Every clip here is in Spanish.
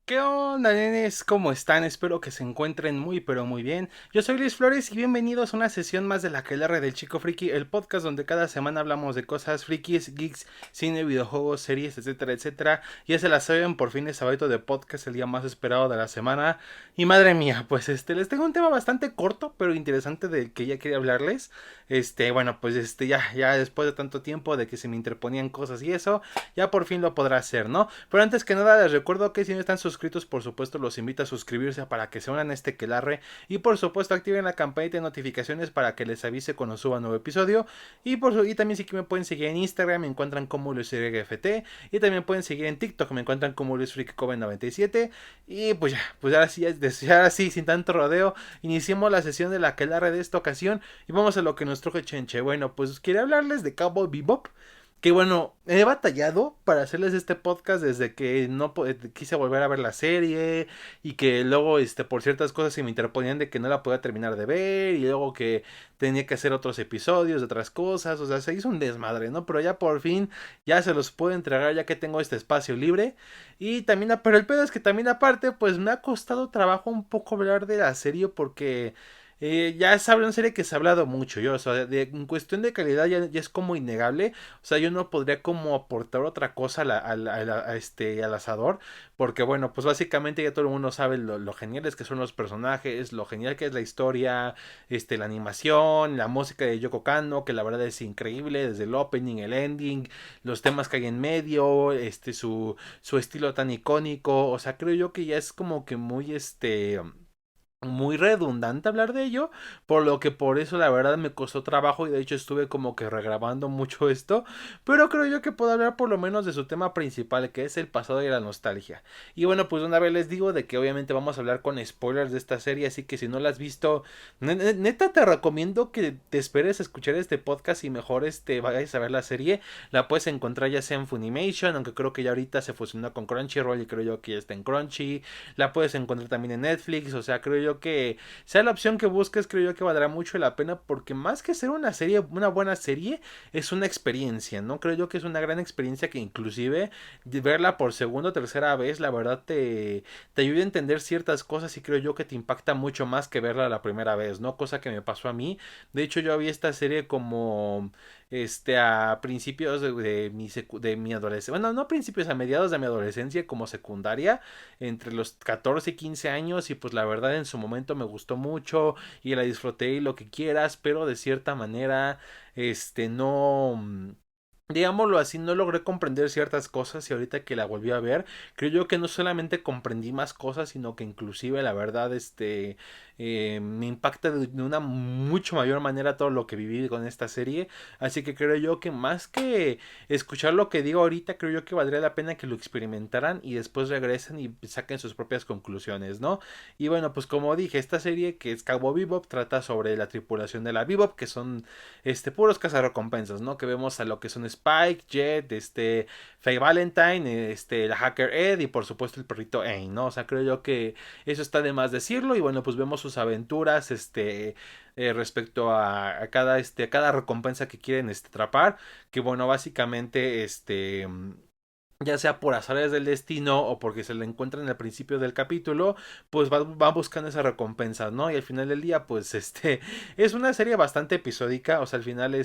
¿Qué onda, nenes? ¿Cómo están? Espero que se encuentren muy pero muy bien. Yo soy Luis Flores y bienvenidos a una sesión más de la Aquelarre del Chico Friki, el podcast donde cada semana hablamos de cosas frikis, geeks, cine, videojuegos, series, etcétera, etcétera. Ya se la saben, por fin es sábado de podcast, el día más esperado de la semana. Y madre mía, pues les tengo un tema bastante corto pero interesante del que ya quería hablarles. Bueno, pues ya después de tanto tiempo de que se me interponían cosas y eso, ya por fin lo podrá hacer, ¿no? Pero antes que nada les recuerdo que si no están suscritos, por supuesto los invito a suscribirse para que se unan a este quelarre y por supuesto activen la campanita de notificaciones para que les avise cuando suba un nuevo episodio y también sí que me pueden seguir en Instagram, me encuentran como LuisYFT y también pueden seguir en TikTok, me encuentran como LuisFreakCoven97 y pues ahora sí, sin tanto rodeo, iniciemos la sesión de la aquelarre de esta ocasión y vamos a lo que nos truje Chenche. Bueno, pues quería hablarles de Cowboy Bebop. Que bueno, he batallado para hacerles este podcast desde que no quise volver a ver la serie y que luego por ciertas cosas se me interponían de que no la podía terminar de ver y luego que tenía que hacer otros episodios de otras cosas, o sea, se hizo un desmadre, ¿no? Pero ya por fin ya se los puedo entregar ya que tengo este espacio libre y también, pero el pedo es que también aparte pues me ha costado trabajo un poco hablar de la serie porque ya es una serie que se ha hablado mucho, yo, o sea, en cuestión de calidad ya es como innegable, o sea, yo no podría como aportar otra cosa al asador, porque bueno, pues básicamente ya todo el mundo sabe lo geniales que son los personajes, lo genial que es la historia, la animación, la música de Yoko Kanno, que la verdad es increíble, desde el opening, el ending, los temas que hay en medio, su estilo tan icónico, o sea, creo yo que ya es como que muy redundante hablar de ello, por lo que por eso la verdad me costó trabajo y de hecho estuve como que regrabando mucho esto, pero creo yo que puedo hablar por lo menos de su tema principal, que es el pasado y la nostalgia. Y bueno, pues una vez les digo de que obviamente vamos a hablar con spoilers de esta serie, así que si no la has visto, neta te recomiendo que te esperes a escuchar este podcast y mejor vayas a ver la serie. La puedes encontrar ya sea en Funimation, aunque creo que ya ahorita se fusionó con Crunchyroll y creo yo que ya está en Crunchy. La puedes encontrar también en Netflix, o sea, creo yo que sea la opción que busques, creo yo que valdrá mucho la pena porque más que ser una serie, una buena serie, es una experiencia, ¿no? Creo yo que es una gran experiencia que inclusive verla por segunda o tercera vez, la verdad te ayuda a entender ciertas cosas y creo yo que te impacta mucho más que verla la primera vez, ¿no? Cosa que me pasó a mí. De hecho, yo vi esta serie como a principios de mi adolescencia, bueno, no a principios, a mediados de mi adolescencia como secundaria, entre los 14 y 15 años y pues la verdad en su momento me gustó mucho y la disfruté y lo que quieras, pero de cierta manera, no, digámoslo así, no logré comprender ciertas cosas y ahorita que la volví a ver, creo yo que no solamente comprendí más cosas, sino que inclusive la verdad, me impacta de una mucho mayor manera todo lo que viví con esta serie, así que creo yo que más que escuchar lo que digo ahorita, creo yo que valdría la pena que lo experimentaran y después regresen y saquen sus propias conclusiones, ¿no? Y bueno, pues como dije, esta serie que es Cowboy Bebop trata sobre la tripulación de la Bebop, que son puros cazarrecompensas, ¿no? Que vemos a lo que son Spike, Jet, Faye Valentine, la Hacker Ed y por supuesto el perrito Aang, ¿no? O sea, creo yo que eso está de más decirlo y bueno, pues vemos sus aventuras, respecto a cada recompensa que quieren atrapar, que bueno, básicamente, ya sea por azares del destino o porque se le encuentran al principio del capítulo, pues va buscando esa recompensa, ¿no? Y al final del día, pues es una serie bastante episódica, o sea, al final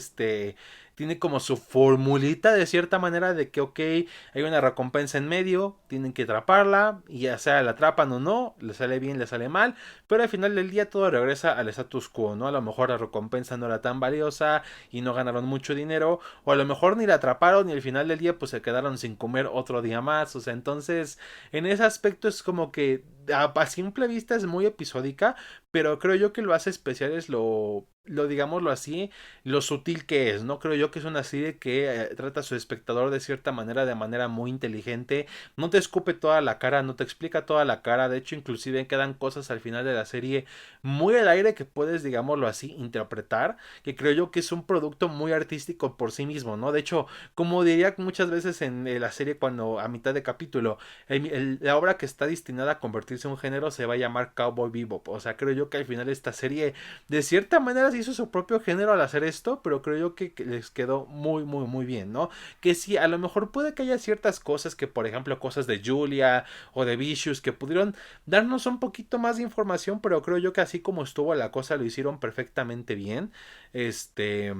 tiene como su formulita de cierta manera de que, ok, hay una recompensa en medio, tienen que atraparla, y ya sea la atrapan o no, le sale bien, le sale mal, pero al final del día todo regresa al status quo, ¿no? A lo mejor la recompensa no era tan valiosa y no ganaron mucho dinero, o a lo mejor ni la atraparon y al final del día pues se quedaron sin comer otro día más, o sea, entonces en ese aspecto es como que a simple vista es muy episódica, pero creo yo que lo hace especial es lo digámoslo así, lo sutil que es, ¿no? Creo yo que es una serie que trata a su espectador de cierta manera, de manera muy inteligente, no te escupe toda la cara, no te explica toda la cara, de hecho inclusive quedan cosas al final de la serie muy al aire que puedes, digámoslo así, interpretar, que creo yo que es un producto muy artístico por sí mismo, ¿no? De hecho, como diría muchas veces en la serie cuando a mitad de capítulo, la obra que está destinada a convertirse convertirse en un género se va a llamar Cowboy Bebop. O sea, creo yo que al final esta serie de cierta manera se hizo su propio género al hacer esto, pero creo yo que les quedó muy, muy, muy bien, ¿no? Que sí, a lo mejor puede que haya ciertas cosas que, por ejemplo, cosas de Julia o de Vicious que pudieron darnos un poquito más de información, pero creo yo que así como estuvo la cosa lo hicieron perfectamente bien. Este...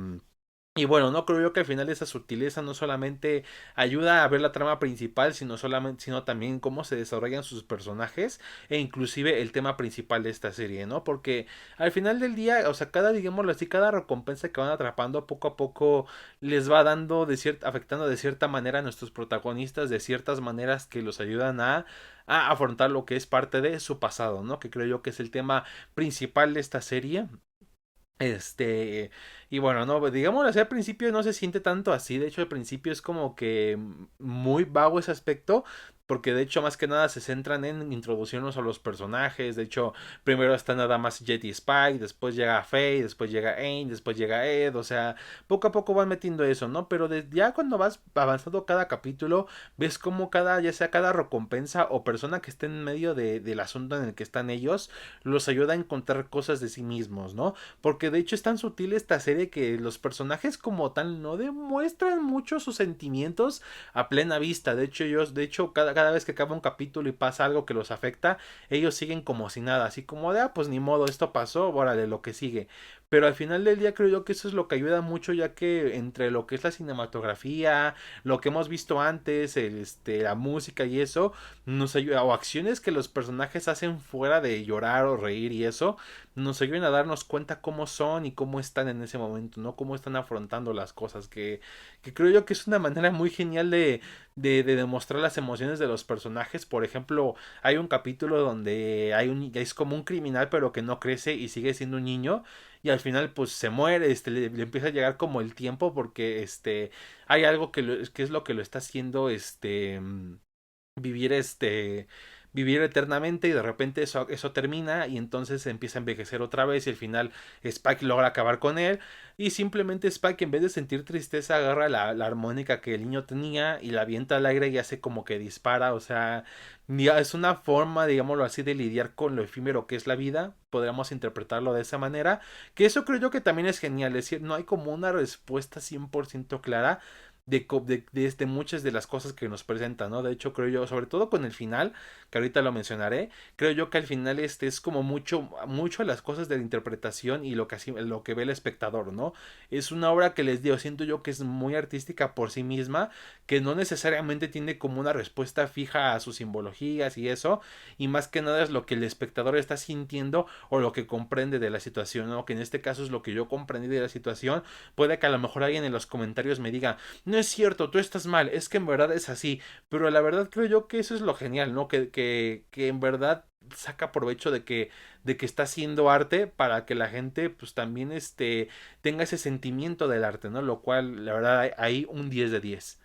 Y bueno, no creo yo que al final esa sutileza no solamente ayuda a ver la trama principal, sino también cómo se desarrollan sus personajes e inclusive el tema principal de esta serie, ¿no? Porque al final del día, o sea, digámoslo así, cada recompensa que van atrapando poco a poco les va dando afectando de cierta manera a nuestros protagonistas, de ciertas maneras que los ayudan a afrontar lo que es parte de su pasado, ¿no? Que creo yo que es el tema principal de esta serie. Este, y bueno, no, digamos así, al principio no se siente tanto así, de hecho al principio es como que muy vago ese aspecto, porque de hecho más que nada se centran en introducirnos a los personajes, de hecho primero está nada más Jet y Spike, después llega Faye, después llega Aang, después llega Ed, o sea, poco a poco van metiendo eso, ¿no? Pero ya cuando vas avanzando cada capítulo, ves como ya sea cada recompensa o persona que esté en medio del asunto en el que están ellos, los ayuda a encontrar cosas de sí mismos, ¿no? Porque de hecho es tan sutil esta serie que los personajes como tal no demuestran mucho sus sentimientos a plena vista. De hecho, cada vez que acaba un capítulo y pasa algo que los afecta, ellos siguen como si nada, así como de, pues ni modo, esto pasó, órale, lo que sigue. Pero al final del día creo yo que eso es lo que ayuda mucho, ya que entre lo que es la cinematografía, lo que hemos visto antes, la música y eso, nos ayuda, o acciones que los personajes hacen fuera de llorar o reír y eso, nos ayudan a darnos cuenta cómo son y cómo están en ese momento, ¿no? Cómo están afrontando las cosas, que creo yo que es una manera muy genial de demostrar las emociones de los personajes. Por ejemplo, hay un capítulo donde es como un criminal pero que no crece y sigue siendo un niño y al final pues se muere, le empieza a llegar como el tiempo porque hay algo que es lo que lo está haciendo vivir vivir eternamente y de repente eso termina y entonces empieza a envejecer otra vez y al final Spike logra acabar con él y simplemente Spike en vez de sentir tristeza agarra la armónica que el niño tenía y la avienta al aire y hace como que dispara, o sea, es una forma, digámoslo así, de lidiar con lo efímero que es la vida, podríamos interpretarlo de esa manera, que eso creo yo que también es genial, es decir, no hay como una respuesta 100% clara de muchas de las cosas que nos presentan, ¿no? De hecho, creo yo, sobre todo con el final, que ahorita lo mencionaré, creo yo que al final es como mucho las cosas de la interpretación y lo que ve el espectador, ¿no? Es una obra que les digo, siento yo que es muy artística por sí misma, que no necesariamente tiene como una respuesta fija a sus simbologías y eso, y más que nada es lo que el espectador está sintiendo o lo que comprende de la situación, ¿no? Que en este caso es lo que yo comprendí de la situación, puede que a lo mejor alguien en los comentarios me diga, no es cierto, tú estás mal, es que en verdad es así, pero la verdad creo yo que eso es lo genial, ¿no? Que en verdad saca provecho de que está haciendo arte para que la gente pues también tenga ese sentimiento del arte, ¿no? Lo cual la verdad hay un 10 de 10.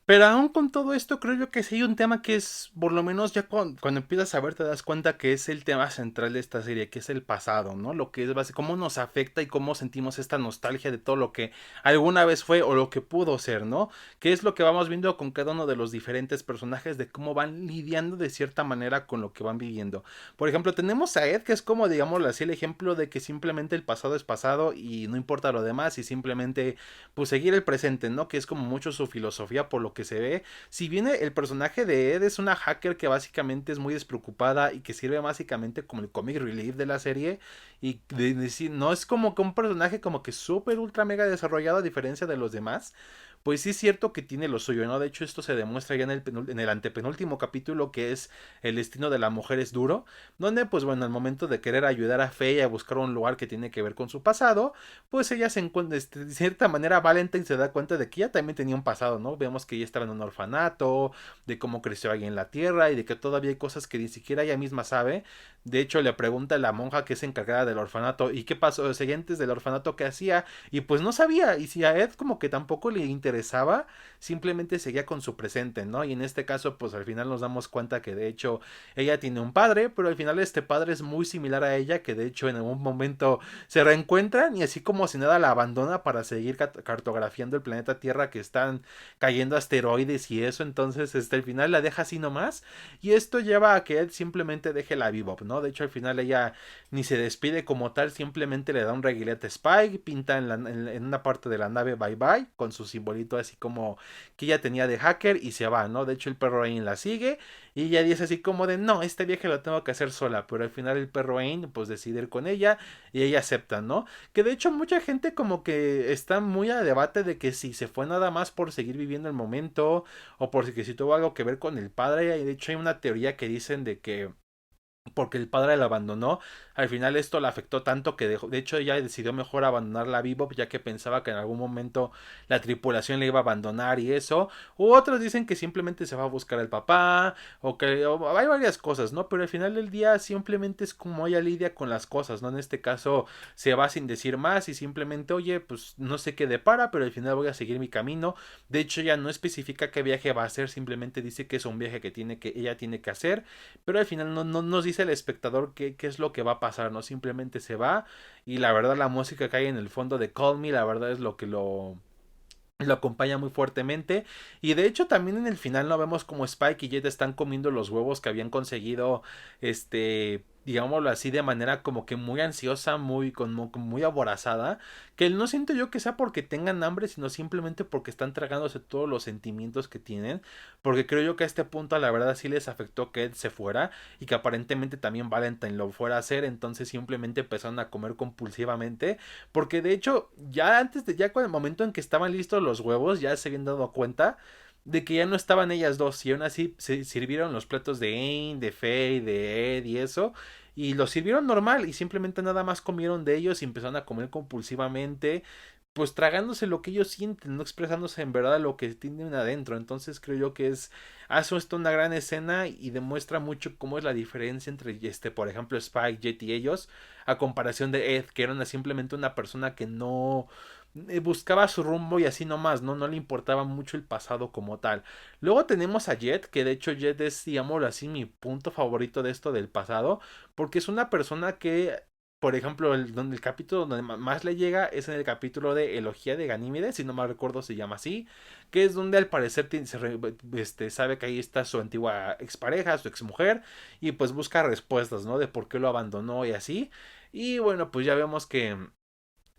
Pero aún con todo esto, creo yo que sí hay un tema que es, por lo menos ya cuando empiezas a ver, te das cuenta que es el tema central de esta serie, que es el pasado, ¿no? Lo que es cómo nos afecta y cómo sentimos esta nostalgia de todo lo que alguna vez fue o lo que pudo ser, ¿no? Que es lo que vamos viendo con cada uno de los diferentes personajes, de cómo van lidiando de cierta manera con lo que van viviendo. Por ejemplo, tenemos a Ed, que es como, digamos así, el ejemplo de que simplemente el pasado es pasado y no importa lo demás y simplemente, pues, seguir el presente, ¿no? Que es como mucho su filosofía por lo que se ve. Si bien el personaje de Ed es una hacker que básicamente es muy despreocupada y que sirve básicamente como el comic relief de la serie y decir, no es como que un personaje como que súper ultra mega desarrollado a diferencia de los demás, pues sí es cierto que tiene lo suyo, ¿no? De hecho esto se demuestra ya en el antepenúltimo capítulo, que es el destino de la mujer es duro, donde pues bueno, al momento de querer ayudar a Faye a buscar un lugar que tiene que ver con su pasado, pues ella se encuentra, de cierta manera Valentine se da cuenta de que ella también tenía un pasado, ¿no? Vemos que ella estaba en un orfanato, de cómo creció ahí en la tierra y de que todavía hay cosas que ni siquiera ella misma sabe De hecho, le pregunta a la monja que es encargada del orfanato, ¿y qué pasó? O sea, antes del orfanato, ¿qué hacía? Y pues no sabía, y si a Ed como que tampoco le interesaba, simplemente seguía con su presente, ¿no? Y en este caso, pues al final nos damos cuenta que de hecho ella tiene un padre, pero al final este padre es muy similar a ella, que de hecho en algún momento se reencuentran y así como si nada la abandona para seguir cartografiando el planeta Tierra, que están cayendo asteroides y eso, entonces al final la deja así nomás, y esto lleva a que Ed simplemente deje la Bebop, ¿no? De hecho al final ella ni se despide como tal, simplemente le da un reguilete a Spike, pinta en una parte de la nave bye bye, con su simbolito así como que ella tenía de hacker y se va, ¿no? De hecho el perro Ain la sigue y ella dice así como de no, este viaje lo tengo que hacer sola, pero al final el perro Ain pues decide ir con ella y ella acepta, ¿no? Que de hecho mucha gente como que está muy a debate de que si se fue nada más por seguir viviendo el momento o por si tuvo algo que ver con el padre, y de hecho hay una teoría que dicen de que porque el padre la abandonó. Al final esto la afectó tanto que de hecho ella decidió mejor abandonar la Bebop ya que pensaba que en algún momento la tripulación le iba a abandonar y eso. U otros dicen que simplemente se va a buscar al papá o hay varias cosas, ¿no? Pero al final del día simplemente es como ella lidia con las cosas, ¿no? En este caso se va sin decir más y simplemente, oye, pues no sé qué depara, pero al final voy a seguir mi camino. De hecho ella no especifica qué viaje va a hacer, simplemente dice que es un viaje que ella tiene que hacer, pero al final no nos dice el espectador qué es lo que va a pasar, ¿no? Simplemente se va y la verdad la música que hay en el fondo de Call Me, la verdad es lo que lo acompaña muy fuertemente. Y de hecho también en el final no vemos como Spike y Jet están comiendo los huevos que habían conseguido, digámoslo así, de manera como que muy ansiosa, como muy aborazada, que no siento yo que sea porque tengan hambre, sino simplemente porque están tragándose todos los sentimientos que tienen, porque creo yo que a este punto la verdad sí les afectó que Ed se fuera y que aparentemente también Valentine lo fuera a hacer, entonces simplemente empezaron a comer compulsivamente, porque de hecho ya antes de, ya con el momento en que estaban listos los huevos, ya se habían dado cuenta de que ya no estaban ellas dos y aún así se sirvieron los platos de Aang, de Faye, de Ed y eso, y los sirvieron normal y simplemente nada más comieron de ellos y empezaron a comer compulsivamente, pues tragándose lo que ellos sienten, no expresándose en verdad lo que tienen adentro. Entonces creo yo que hace esto una gran escena y demuestra mucho cómo es la diferencia entre por ejemplo, Spike, Jet y ellos, a comparación de Ed, que era simplemente una persona que no buscaba su rumbo y así nomás, ¿no? No le importaba mucho el pasado como tal. Luego tenemos a Jet, que de hecho Jet es, digámoslo así, mi punto favorito de esto del pasado, porque es una persona que, por ejemplo, donde el capítulo donde más le llega es en el capítulo de Elegía de Ganímedes, si no me recuerdo se llama así, que es donde al parecer sabe que ahí está su antigua expareja, su exmujer, y pues busca respuestas, ¿no? De por qué lo abandonó y así. Y bueno, pues ya vemos que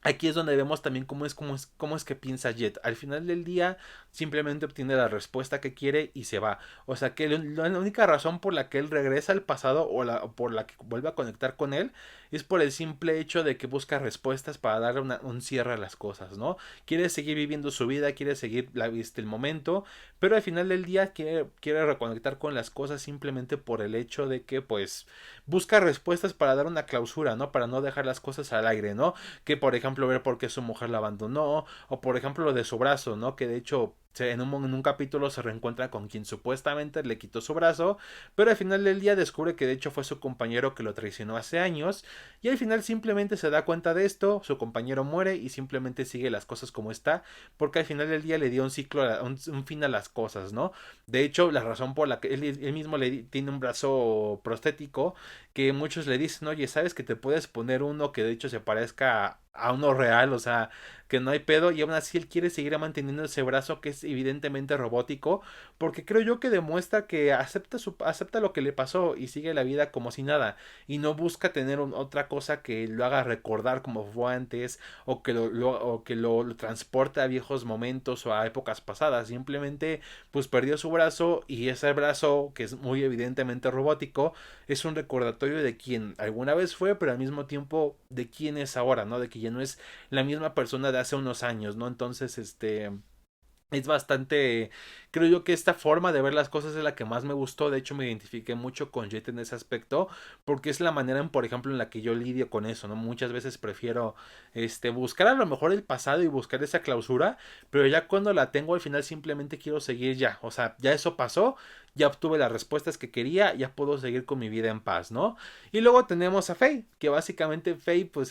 aquí es donde vemos también cómo es que piensa Jet. Al final del día simplemente obtiene la respuesta que quiere y se va. O sea que la única razón por la que él regresa al pasado o por la que vuelve a conectar con él es por el simple hecho de que busca respuestas para dar un cierre a las cosas, ¿no? Quiere seguir viviendo su vida, quiere seguir el momento, pero al final del día quiere reconectar con las cosas simplemente por el hecho de que pues busca respuestas para dar una clausura, ¿no? Para no dejar las cosas al aire, ¿no? Que por ejemplo ver por qué su mujer la abandonó, o por ejemplo lo de su brazo, ¿no? Que de hecho en un capítulo se reencuentra con quien supuestamente le quitó su brazo, pero al final del día descubre que de hecho fue su compañero que lo traicionó hace años, y al final simplemente se da cuenta de esto, su compañero muere y simplemente sigue las cosas como está, porque al final del día le dio un ciclo, un fin a las cosas, ¿no? De hecho, la razón por la que él mismo tiene un brazo prostético, que muchos le dicen, oye, ¿sabes que te puedes poner uno que de hecho se parezca a uno real? O sea, que no hay pedo, y aún así él quiere seguir manteniendo ese brazo que es evidentemente robótico, porque creo yo que demuestra que acepta lo que le pasó y sigue la vida como si nada, y no busca tener otra cosa que lo haga recordar como fue antes, o que lo transporte a viejos momentos o a épocas pasadas. Simplemente pues perdió su brazo, y ese brazo que es muy evidentemente robótico es un recordatorio de quién alguna vez fue, pero al mismo tiempo de quién es ahora, ¿no? De que ya no es la misma persona de hace unos años, ¿no? Entonces, Es bastante, creo yo que esta forma de ver las cosas es la que más me gustó. De hecho, me identifiqué mucho con Jet en ese aspecto, porque es la manera, por ejemplo, en la que yo lidio con eso, ¿no? Muchas veces prefiero, buscar a lo mejor el pasado y buscar esa clausura, pero ya cuando la tengo al final simplemente quiero seguir ya. O sea, ya eso pasó, ya obtuve las respuestas que quería, ya puedo seguir con mi vida en paz, ¿no? Y luego tenemos a Faye, que básicamente Faye, pues,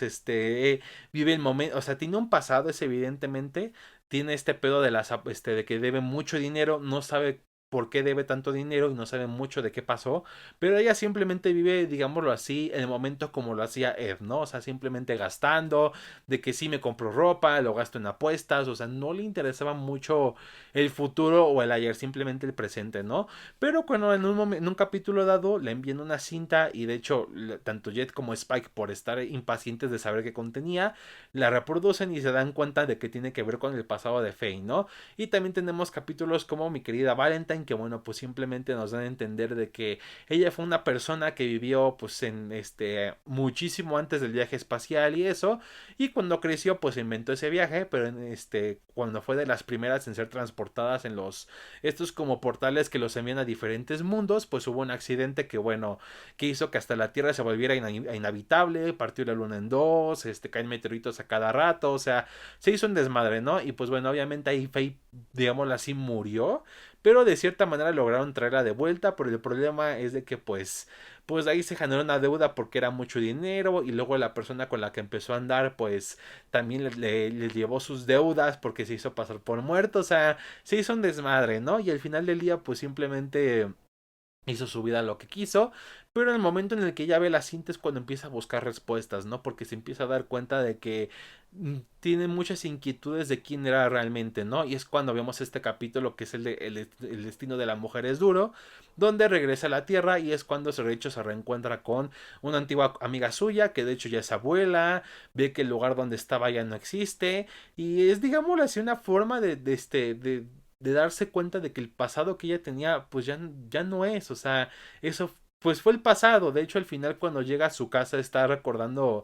vive el momento, o sea, tiene un pasado, es evidentemente tiene este pedo de de que debe mucho dinero, no sabe por qué debe tanto dinero y no sabe mucho de qué pasó, pero ella simplemente vive, digámoslo así, el momento como lo hacía Ed, ¿no? O sea, simplemente gastando, de que sí me compro ropa, lo gasto en apuestas, o sea, no le interesaba mucho el futuro o el ayer, simplemente el presente, ¿no? Pero cuando en un capítulo dado le envían una cinta y de hecho tanto Jet como Spike por estar impacientes de saber qué contenía, la reproducen y se dan cuenta de que tiene que ver con el pasado de Faye, ¿no? Y también tenemos capítulos como mi querida Valentine, que bueno, pues simplemente nos dan a entender de que ella fue una persona que vivió pues en muchísimo antes del viaje espacial y eso, y cuando creció pues inventó ese viaje, pero cuando fue de las primeras en ser transportadas en los estos como portales que los envían a diferentes mundos, pues hubo un accidente que bueno, que hizo que hasta la Tierra se volviera inhabitable, partió la Luna en dos, caen meteoritos a cada rato, o sea, se hizo un desmadre, ¿no? Y pues bueno, obviamente ahí Faye, digámoslo así, murió, pero de cierta manera lograron traerla de vuelta, pero el problema es de que pues ahí se generó una deuda porque era mucho dinero y luego la persona con la que empezó a andar pues también le llevó sus deudas porque se hizo pasar por muerto, o sea, se hizo un desmadre, ¿no? Y al final del día pues simplemente hizo su vida lo que quiso, pero en el momento en el que ya ve la cinta es cuando empieza a buscar respuestas, ¿no? Porque se empieza a dar cuenta de que tiene muchas inquietudes de quién era realmente, ¿no? Y es cuando vemos este capítulo que es el destino de la mujer es duro, donde regresa a la Tierra y es cuando de hecho se reencuentra con una antigua amiga suya, que de hecho ya es abuela, ve que el lugar donde estaba ya no existe, y es, digámoslo así, una forma de darse cuenta de que el pasado que ella tenía pues ya no es, o sea, eso pues fue el pasado, de hecho al final cuando llega a su casa está recordando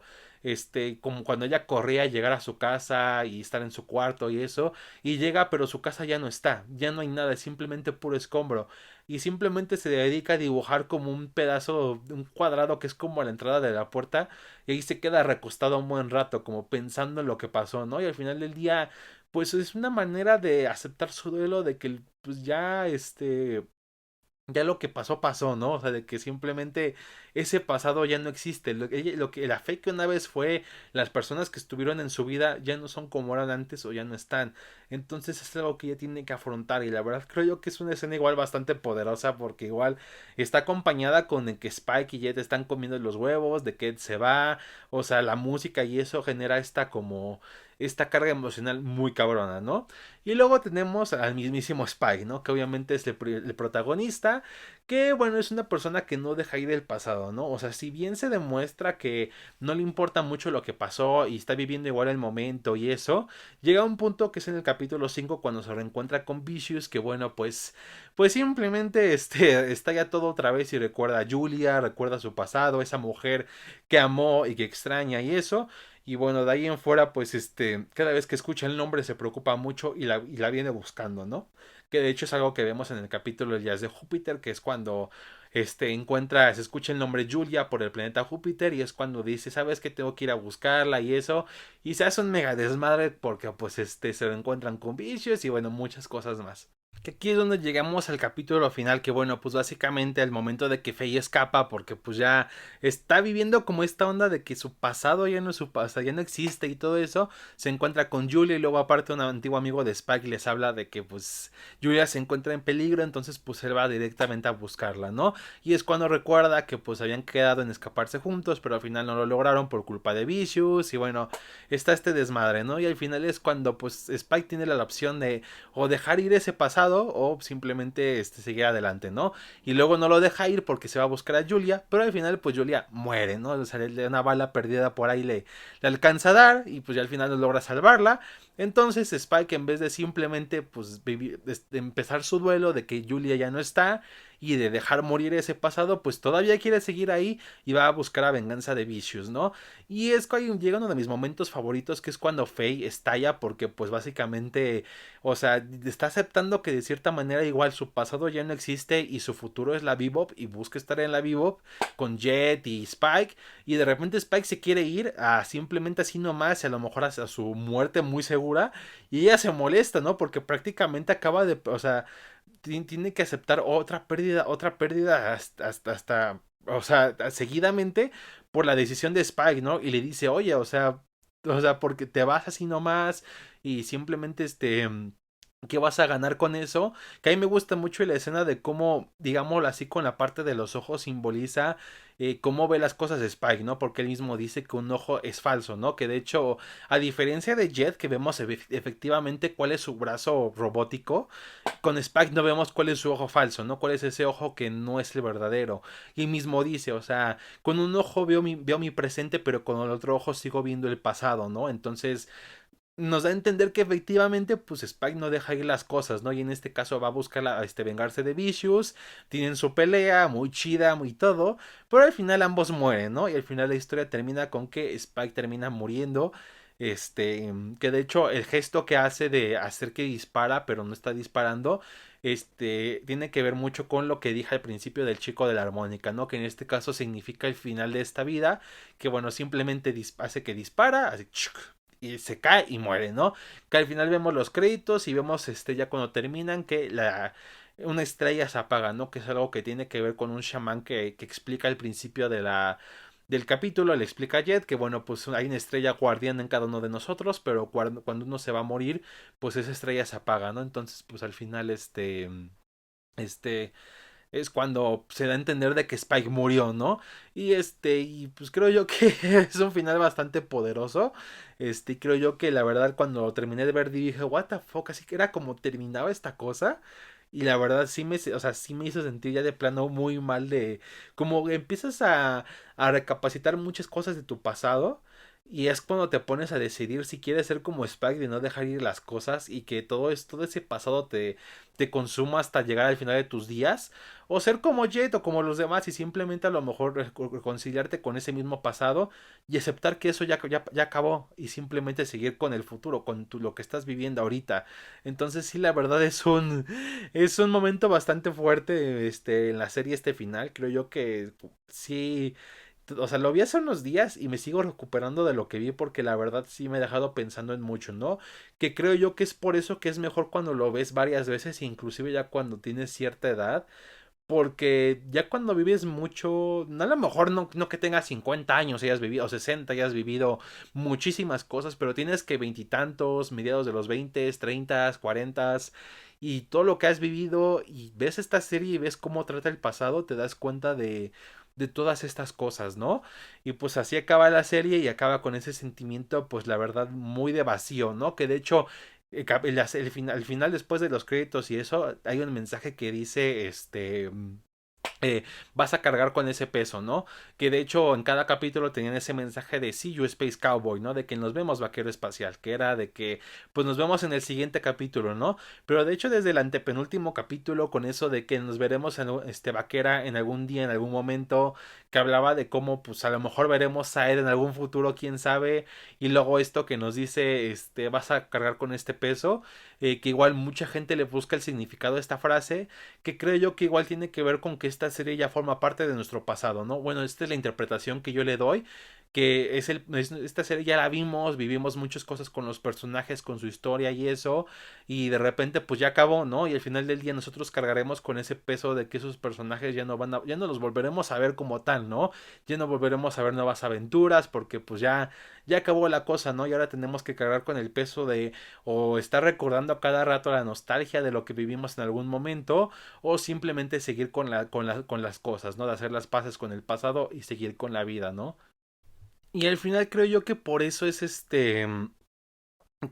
como cuando ella corría a llegar a su casa y estar en su cuarto y eso, y llega pero su casa ya no está, ya no hay nada, es simplemente puro escombro y simplemente se dedica a dibujar como un pedazo, un cuadrado que es como a la entrada de la puerta y ahí se queda recostado un buen rato como pensando en lo que pasó, ¿no? Y al final del día pues es una manera de aceptar su duelo de que pues ya ya lo que pasó pasó, ¿no? O sea, de que simplemente ese pasado ya no existe. Lo que la fe que una vez fue, las personas que estuvieron en su vida ya no son como eran antes o ya no están. Entonces es algo que ella tiene que afrontar y la verdad creo yo que es una escena igual bastante poderosa porque igual está acompañada con el que Spike y Jet están comiendo los huevos, de que Ed se va, o sea, la música y eso genera esta carga emocional muy cabrona, ¿no? Y luego tenemos al mismísimo Spike, ¿no? Que obviamente es el protagonista, que bueno, es una persona que no deja ir del pasado, ¿no? O sea, si bien se demuestra que no le importa mucho lo que pasó y está viviendo igual el momento y eso, llega a un punto que es en el capítulo 5 cuando se reencuentra con Vicious, que bueno, pues simplemente está ya todo otra vez y recuerda a Julia, recuerda su pasado, esa mujer que amó y que extraña y eso. Y bueno, de ahí en fuera, pues cada vez que escucha el nombre se preocupa mucho y la viene buscando, ¿no? Que de hecho es algo que vemos en el capítulo del Jazz de Júpiter, que es cuando se escucha el nombre Julia por el planeta Júpiter y es cuando dice, ¿sabes qué? Tengo que ir a buscarla y eso. Y se hace un mega desmadre porque pues se lo encuentran con vicios y bueno, muchas cosas más. Que aquí es donde llegamos al capítulo final, que bueno, pues básicamente al momento de que Faye escapa, porque pues ya está viviendo como esta onda de que su pasado ya no es su pasado, ya no existe y todo eso, se encuentra con Julia y luego aparte un antiguo amigo de Spike les habla de que pues Julia se encuentra en peligro, entonces pues él va directamente a buscarla, ¿no? Y es cuando recuerda que pues habían quedado en escaparse juntos, pero al final no lo lograron por culpa de Vicious y bueno, está este desmadre, ¿no? Y al final es cuando pues Spike tiene la opción de o dejar ir ese pasado o simplemente seguir adelante, ¿no? Y luego no lo deja ir porque se va a buscar a Julia, pero al final pues Julia muere, ¿no? O sea, una bala perdida por ahí le alcanza a dar y pues ya al final no logra salvarla. Entonces Spike, en vez de simplemente pues empezar su duelo de que Julia ya no está y de dejar morir ese pasado, pues todavía quiere seguir ahí y va a buscar a venganza de Vicious, ¿no? Y es que llega uno de mis momentos favoritos, que es cuando Faye estalla porque pues básicamente, o sea, está aceptando que de cierta manera igual su pasado ya no existe y su futuro es la Bebop y busca estar en la Bebop con Jet y Spike, y de repente Spike se quiere ir a simplemente así nomás y a lo mejor a su muerte muy segura, y ella se molesta, ¿no? Porque prácticamente acaba de, o sea, tiene que aceptar otra pérdida o sea, seguidamente por la decisión de Spike, ¿no? Y le dice, oye, o sea, porque te vas así nomás y simplemente ¿qué vas a ganar con eso? Que a mí me gusta mucho la escena de cómo, digámoslo así, con la parte de los ojos simboliza cómo ve las cosas de Spike, ¿no? Porque él mismo dice que un ojo es falso, ¿no? Que de hecho, a diferencia de Jet, que vemos efectivamente cuál es su brazo robótico, con Spike no vemos cuál es su ojo falso, ¿no? Cuál es ese ojo que no es el verdadero. Y mismo dice, o sea, con un ojo veo mi presente, pero con el otro ojo sigo viendo el pasado, ¿no? Entonces nos da a entender que efectivamente, pues Spike no deja ir las cosas, ¿no? Y en este caso va a buscar vengarse de Vicious, tienen su pelea, muy chida, muy todo, pero al final ambos mueren, ¿no? Y al final la historia termina con que Spike termina muriendo, que de hecho el gesto que hace de hacer que dispara, pero no está disparando, tiene que ver mucho con lo que dije al principio del chico de la armónica, ¿no? Que en este caso significa el final de esta vida, que bueno, simplemente hace que dispara, así, y se cae y muere, ¿no? Que al final vemos los créditos y vemos ya cuando terminan que una estrella se apaga, ¿no? Que es algo que tiene que ver con un chamán que explica al principio del capítulo, le explica a Jet que bueno, pues hay una estrella guardiana en cada uno de nosotros, pero cuando uno se va a morir, pues esa estrella se apaga, ¿no? Entonces, pues al final este es cuando se da a entender de que Spike murió, ¿no? Y pues creo yo que es un final bastante poderoso. Y creo yo que la verdad cuando terminé de ver dije, what the fuck, así que era como terminaba esta cosa. Y la verdad o sea, sí me hizo sentir ya de plano muy mal de como empiezas a recapacitar muchas cosas de tu pasado. Y es cuando te pones a decidir si quieres ser como Spike, de no dejar ir las cosas y que todo ese pasado te consuma hasta llegar al final de tus días, o ser como Jet o como los demás y simplemente a lo mejor reconciliarte con ese mismo pasado y aceptar que eso ya acabó y simplemente seguir con el futuro, con lo que estás viviendo ahorita. Entonces sí, la verdad es un momento bastante fuerte en la serie final. Creo yo que sí, o sea, lo vi hace unos días y me sigo recuperando de lo que vi porque la verdad sí me he dejado pensando en mucho, ¿no? Que creo yo que es por eso que es mejor cuando lo ves varias veces, inclusive ya cuando tienes cierta edad, porque ya cuando vives mucho, a lo mejor no que tengas 50 años, hayas vivido, o 60, hayas vivido muchísimas cosas, pero tienes que veintitantos, mediados de los 20, 30, 40, y todo lo que has vivido, y ves esta serie y ves cómo trata el pasado, te das cuenta de todas estas cosas, ¿no? Y pues así acaba la serie y acaba con ese sentimiento, pues la verdad, muy de vacío, ¿no? Que de hecho al final, después de los créditos y eso, hay un mensaje que dice, vas a cargar con ese peso, ¿no? Que de hecho en cada capítulo tenían ese mensaje de See You Space Cowboy, ¿no? De que nos vemos vaquero espacial, que era de que pues nos vemos en el siguiente capítulo, ¿no? Pero de hecho desde el antepenúltimo capítulo con eso de que nos veremos en vaquera en algún día, en algún momento, que hablaba de cómo pues a lo mejor veremos a Ed en algún futuro, quién sabe, y luego esto que nos dice, vas a cargar con este peso, que igual mucha gente le busca el significado de esta frase, que creo yo que igual tiene que ver con que esta serie ya forma parte de nuestro pasado, ¿no? Bueno, esta es la interpretación que yo le doy, que esta serie ya la vimos, vivimos muchas cosas con los personajes, con su historia y eso, y de repente pues ya acabó, ¿no? Y al final del día nosotros cargaremos con ese peso de que esos personajes ya no los volveremos a ver como tal, ¿no? Ya no volveremos a ver nuevas aventuras porque pues ya acabó la cosa, ¿no? Y ahora tenemos que cargar con el peso de o estar recordando a cada rato la nostalgia de lo que vivimos en algún momento, o simplemente seguir con las cosas, ¿no? De hacer las paces con el pasado y seguir con la vida, ¿no? Y al final creo yo que por eso es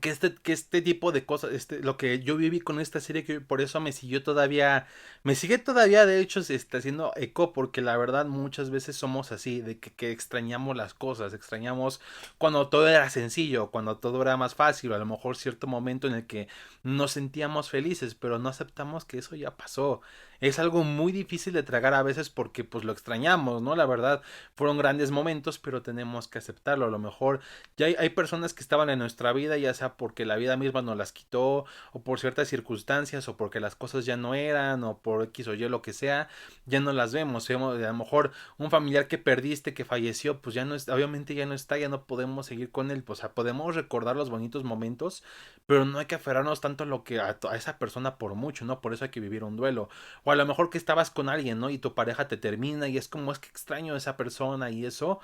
que este tipo de cosas, lo que yo viví con esta serie, que por eso me siguió todavía, me sigue todavía, de hecho, se está haciendo eco, porque la verdad muchas veces somos así, de que extrañamos las cosas, extrañamos cuando todo era sencillo, cuando todo era más fácil, o a lo mejor cierto momento en el que nos sentíamos felices, pero no aceptamos que eso ya pasó. Es algo muy difícil de tragar a veces porque pues lo extrañamos, ¿no? La verdad, fueron grandes momentos, pero tenemos que aceptarlo. A lo mejor ya hay personas que estaban en nuestra vida, ya sea porque la vida misma nos las quitó, o por ciertas circunstancias, o porque las cosas ya no eran, o por X o Y lo que sea, ya no las vemos. Vemos a lo mejor un familiar que perdiste, que falleció, pues ya no está, obviamente ya no está, ya no podemos seguir con él. O sea, podemos recordar los bonitos momentos, pero no hay que aferrarnos tanto a lo que a esa persona por mucho, ¿no? Por eso hay que vivir un duelo. O a lo mejor que estabas con alguien, ¿no? Y tu pareja te termina y es como es que extraño a esa persona y eso,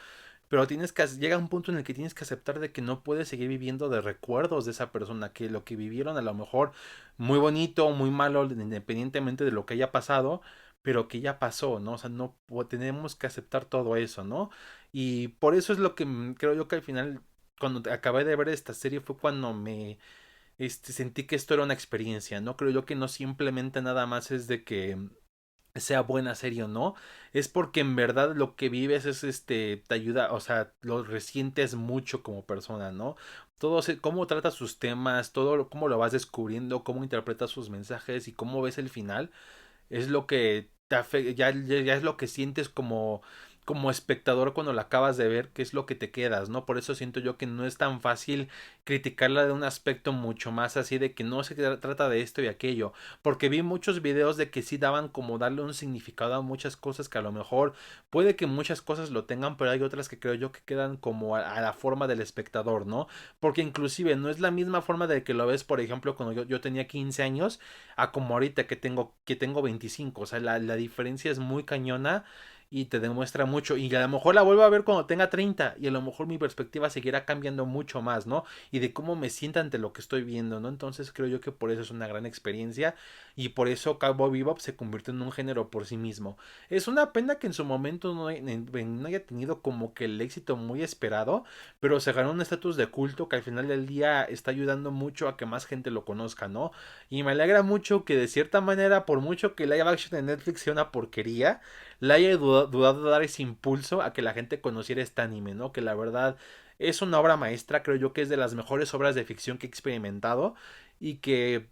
pero tienes que, llega un punto en el que tienes que aceptar de que no puedes seguir viviendo de recuerdos de esa persona, que lo que vivieron a lo mejor muy bonito o muy malo, independientemente de lo que haya pasado, pero que ya pasó, ¿no? O sea, no tenemos que aceptar todo eso, ¿no? Y por eso es lo que creo yo que al final, cuando acabé de ver esta serie, fue cuando me sentí que esto era una experiencia, ¿no? Creo yo que no simplemente nada más es de que sea buena serie o no, es porque en verdad lo que vives es te ayuda, o sea, lo resientes mucho como persona, ¿no? Todo cómo trata sus temas, cómo lo vas descubriendo, cómo interpretas sus mensajes y cómo ves el final, es lo que ya es lo que sientes como espectador cuando la acabas de ver, que es lo que te quedas, ¿no? Por eso siento yo que no es tan fácil criticarla de un aspecto mucho más así de que no se trata de esto y aquello, porque vi muchos videos de que sí daban como darle un significado a muchas cosas que a lo mejor puede que muchas cosas lo tengan, pero hay otras que creo yo que quedan como a la forma del espectador, ¿no? Porque inclusive no es la misma forma de que lo ves, por ejemplo, cuando yo tenía 15 años, a como ahorita que tengo 25. O sea, la diferencia es muy cañona y te demuestra mucho. Y a lo mejor la vuelvo a ver cuando tenga 30 y a lo mejor mi perspectiva seguirá cambiando mucho más, ¿no? Y de cómo me siento ante lo que estoy viendo, ¿no? Entonces creo yo que por eso es una gran experiencia y por eso Cowboy Bebop se convirtió en un género por sí mismo. Es una pena que en su momento no haya tenido como que el éxito muy esperado, pero se ganó un estatus de culto que al final del día está ayudando mucho a que más gente lo conozca, ¿no? Y me alegra mucho que de cierta manera, por mucho que live action en Netflix sea una porquería, le haya dudado de dar ese impulso a que la gente conociera este anime, ¿no? Que la verdad es una obra maestra, creo yo que es de las mejores obras de ficción que he experimentado y que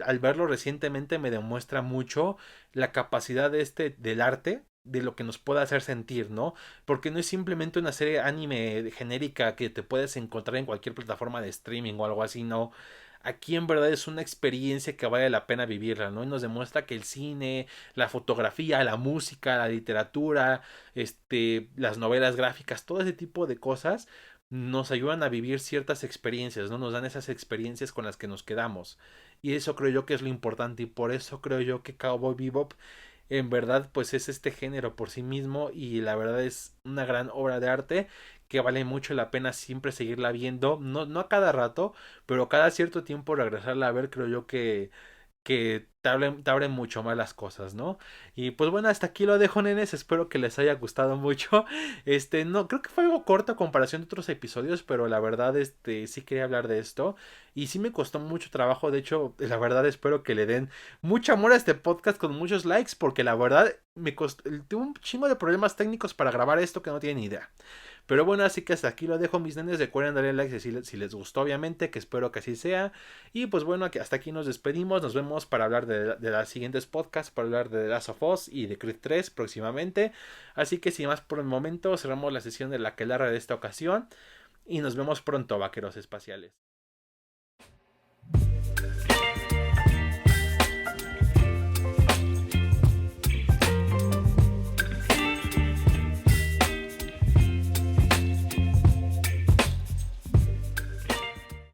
al verlo recientemente me demuestra mucho la capacidad del arte de lo que nos puede hacer sentir, ¿no? Porque no es simplemente una serie anime genérica que te puedes encontrar en cualquier plataforma de streaming o algo así, no. Aquí en verdad es una experiencia que vale la pena vivirla, ¿no? Y nos demuestra que el cine, la fotografía, la música, la literatura, las novelas gráficas, todo ese tipo de cosas nos ayudan a vivir ciertas experiencias, ¿no? Nos dan esas experiencias con las que nos quedamos. Y eso creo yo que es lo importante y por eso creo yo que Cowboy Bebop en verdad pues es este género por sí mismo y la verdad es una gran obra de arte que vale mucho la pena siempre seguirla viendo, no a cada rato, pero cada cierto tiempo regresarla a ver, creo yo que te abren mucho más las cosas, ¿no? Y pues bueno, hasta aquí lo dejo, nenes. Espero que les haya gustado mucho. No, creo que fue algo corto a comparación de otros episodios, pero la verdad, sí quería hablar de esto. Y sí me costó mucho trabajo. De hecho, la verdad, espero que le den mucho amor a este podcast con muchos likes, porque la verdad, me costó, tuve un chingo de problemas técnicos para grabar esto que no tienen ni idea. Pero bueno, así que hasta aquí lo dejo, mis nenes. Recuerden darle like si les gustó, obviamente, que espero que así sea. Y pues bueno, hasta aquí nos despedimos. Nos vemos para hablar de las siguientes podcasts, para hablar de The Last of Us y de Creed 3 próximamente. Así que sin más por el momento, cerramos la sesión de la Aquelarre de esta ocasión. Y nos vemos pronto, vaqueros espaciales.